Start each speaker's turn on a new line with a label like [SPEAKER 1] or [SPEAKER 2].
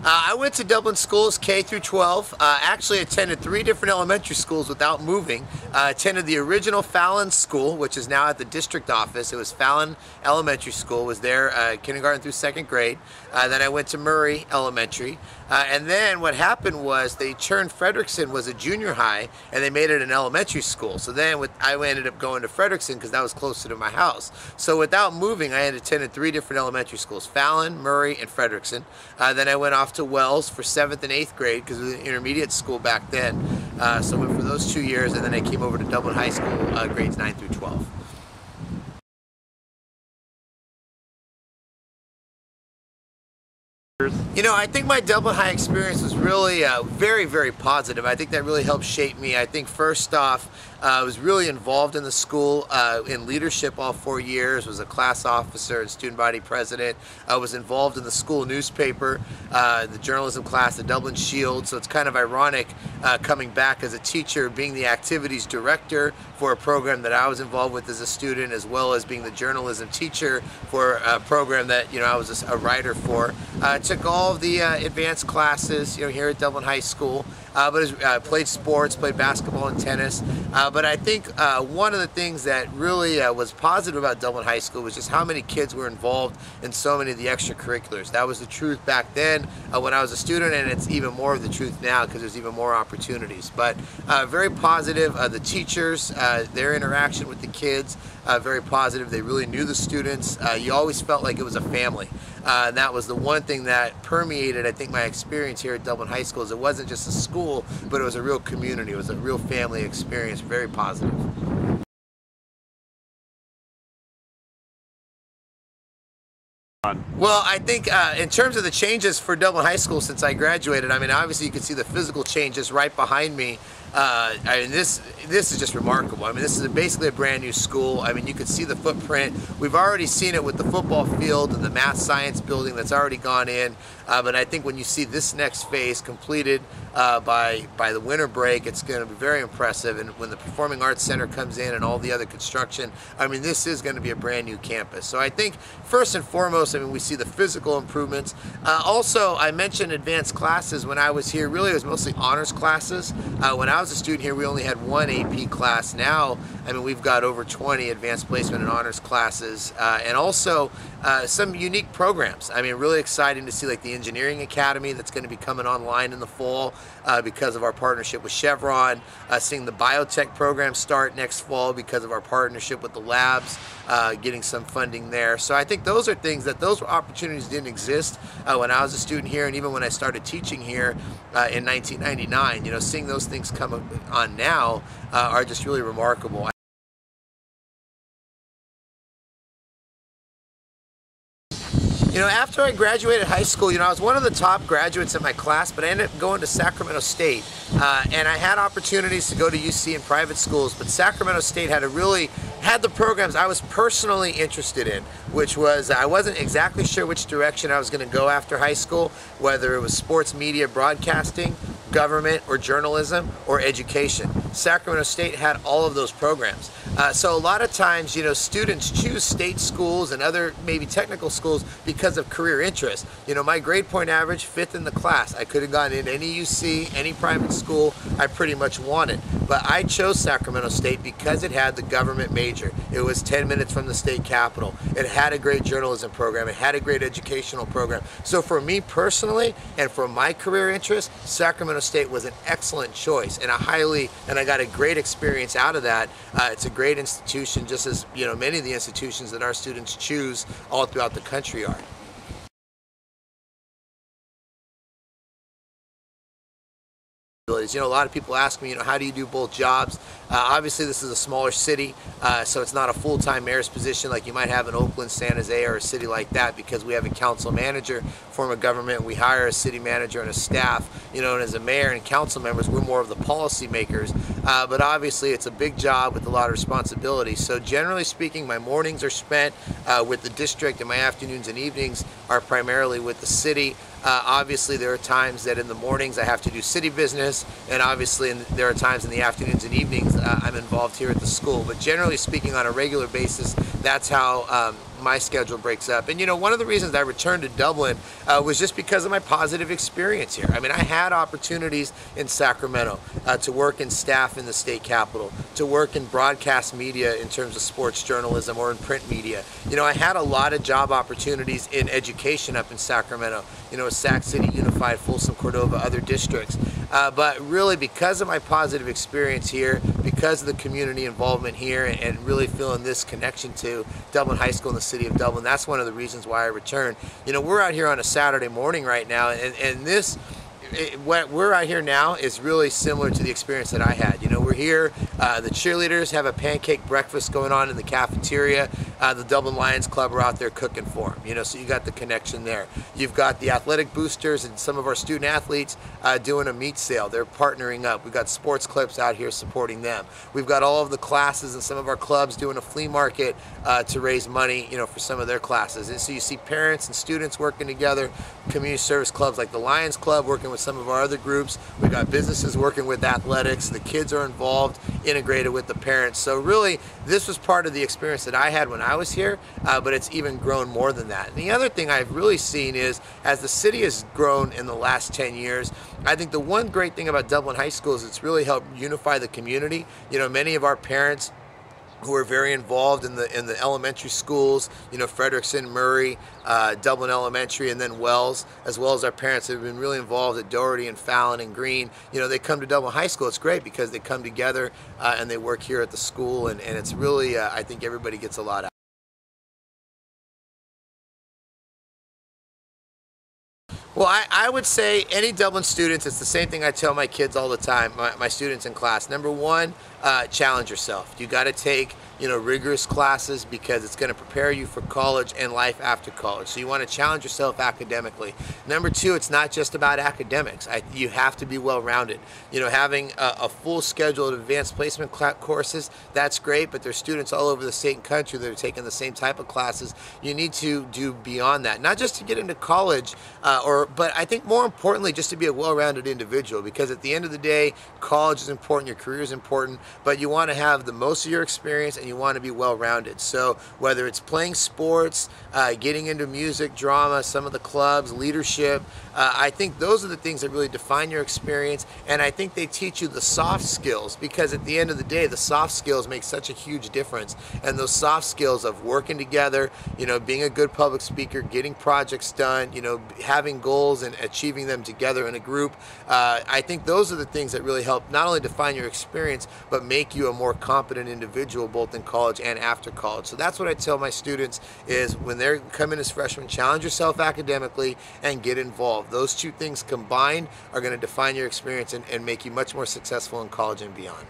[SPEAKER 1] I went to Dublin schools K through 12. Actually attended 3 different elementary schools without moving. Attended the original Fallon School, which is now at the district office. It was Fallon Elementary School. Was there kindergarten through 2nd grade. Then I went to Murray Elementary. And then what happened was they turned Frederickson was a junior high and they made it an elementary school. So then I ended up going to Frederickson because that was closer to my house. So without moving, I had attended 3 different elementary schools: Fallon, Murray, and Frederickson. Then I went off to Wells for 7th and 8th grade because it was an intermediate school back then. So I went for those 2 years, and then I came over to Dublin High School grades 9 through 12. You know, I think my Dublin High experience was really very, very positive. I think that really helped shape me. I think first off, I was really involved in the school in leadership all 4 years, was a class officer and student body president. I was involved in the school newspaper, the journalism class, the Dublin Shield, so it's kind of ironic coming back as a teacher, being the activities director for a program that I was involved with as a student, as well as being the journalism teacher for a program that, you know, I was a writer for. I took all of the advanced classes, you know, here at Dublin High School, but played sports, played basketball and tennis. But I think one of the things that really was positive about Dublin High School was just how many kids were involved in so many of the extracurriculars. That was the truth back then when I was a student, and it's even more of the truth now because there's even more opportunities. But very positive. The teachers, their interaction with the kids, very positive. They really knew the students. You always felt like it was a family. And that was the one thing that permeated, I think, my experience here at Dublin High School. Is it wasn't just a school, but it was a real community. It was a real family experience. Very positive. Well, I think in terms of the changes for Dublin High School since I graduated, I mean, obviously you can see the physical changes right behind me. I mean, this is just remarkable. I mean, this is basically a brand new school. I mean, you could see the footprint. We've already seen it with the football field and the math science building that's already gone in. But I think when you see this next phase completed by the winter break, it's going to be very impressive. And when the Performing Arts Center comes in and all the other construction, I mean, this is going to be a brand new campus. So I think first and foremost, I mean, we see the physical improvements. Also, I mentioned advanced classes. When I was here, really it was mostly honors classes. When I was a student here, we only had 1 AP class. Now, I mean, we've got over 20 advanced placement and honors classes, and also some unique programs. I mean, really exciting to see like the Engineering Academy that's going to be coming online in the fall because of our partnership with Chevron, seeing the biotech program start next fall because of our partnership with the labs, getting some funding there. So I think those are things those opportunities didn't exist when I was a student here, and even when I started teaching here in 1999. You know, seeing those things come on now are just really remarkable. You know, after I graduated high school, you know, I was one of the top graduates in my class, but I ended up going to Sacramento State. And I had opportunities to go to UC in private schools, but Sacramento State had the programs I was personally interested in, which was, I wasn't exactly sure which direction I was going to go after high school, whether it was sports, media, broadcasting, government, or journalism, or education. Sacramento State had all of those programs. So a lot of times, you know, students choose state schools and other maybe technical schools because of career interest. You know, my grade point average, 5th in the class. I could have gone in any UC, any private school I pretty much wanted. But I chose Sacramento State because it had the government major. It was 10 minutes from the state capitol. It had a great journalism program. It had a great educational program. So for me personally, and for my career interest, Sacramento State was an excellent choice, and I got a great experience out of that. It's a great institution, just as, you know, many of the institutions that our students choose all throughout the country are. You know, a lot of people ask me, you know, how do you do both jobs? Obviously, this is a smaller city, so it's not a full-time mayor's position like you might have in Oakland, San Jose, or a city like that, because we have a council manager, form of government. We hire a city manager and a staff, you know, and as a mayor and council members, we're more of the policy makers. But obviously, it's a big job with a lot of responsibility. So generally speaking, my mornings are spent with the district, and my afternoons and evenings are primarily with the city. Obviously, there are times that in the mornings I have to do city business, and obviously there are times in the afternoons and evenings I'm involved here at the school. But generally speaking, on a regular basis, that's how my schedule breaks up. And one of the reasons I returned to Dublin was just because of my positive experience here. I mean, I had opportunities in Sacramento to work in staff in the state capitol, to work in broadcast media in terms of sports journalism or in print media. I had a lot of job opportunities in education up in Sacramento, Sac City, Unified, Folsom, Cordova, other districts. But really, because of my positive experience here, because of the community involvement here, and really feeling this connection to Dublin High School in the city of Dublin, that's one of the reasons why I returned. We're out here on a Saturday morning right now, and what we're out here now is really similar to the experience that I had. We're here, the cheerleaders have a pancake breakfast going on in the cafeteria. The Dublin Lions Club are out there cooking for them, so you got the connection there. You've got the athletic boosters and some of our student athletes doing a meat sale. They're partnering up. We've got sports clips out here supporting them. We've got all of the classes and some of our clubs doing a flea market to raise money, for some of their classes. And so you see parents and students working together, community service clubs like the Lions Club working with some of our other groups. We've got businesses working with athletics. The kids are involved, integrated with the parents. So really, this was part of the experience that I had when I was here, but it's even grown more than that. And the other thing I've really seen is, as the city has grown in the last 10 years, I think the one great thing about Dublin High School is it's really helped unify the community. Many of our parents who are very involved in the elementary schools, Frederickson, Murray, Dublin Elementary, and then Wells, as well as our parents have been really involved at Doherty and Fallon and Green. They come to Dublin High School. It's great because they come together and they work here at the school, and it's really, I think everybody gets a lot out. Well, I would say any Dublin students, it's the same thing I tell my kids all the time, my students in class. Number one, challenge yourself. You got to take rigorous classes because it's going to prepare you for college and life after college. So you want to challenge yourself academically. Number two, it's not just about academics. You have to be well-rounded. Having a full schedule of advanced placement courses, that's great, but there's students all over the state and country that are taking the same type of classes. You need to do beyond that, not just to get into college, but I think more importantly, just to be a well-rounded individual, because at the end of the day, college is important, your career is important, but you want to have the most of your experience and you want to be well-rounded. So whether it's playing sports, getting into music, drama, some of the clubs, leadership, I think those are the things that really define your experience, and I think they teach you the soft skills, because at the end of the day, the soft skills make such a huge difference. And those soft skills of working together, being a good public speaker, getting projects done, having goals and achieving them together in a group, I think those are the things that really help not only define your experience, but make you a more competent individual both in college and after college. So that's what I tell my students is, when they're coming as freshmen, challenge yourself academically and get involved. Those two things combined are going to define your experience and make you much more successful in college and beyond.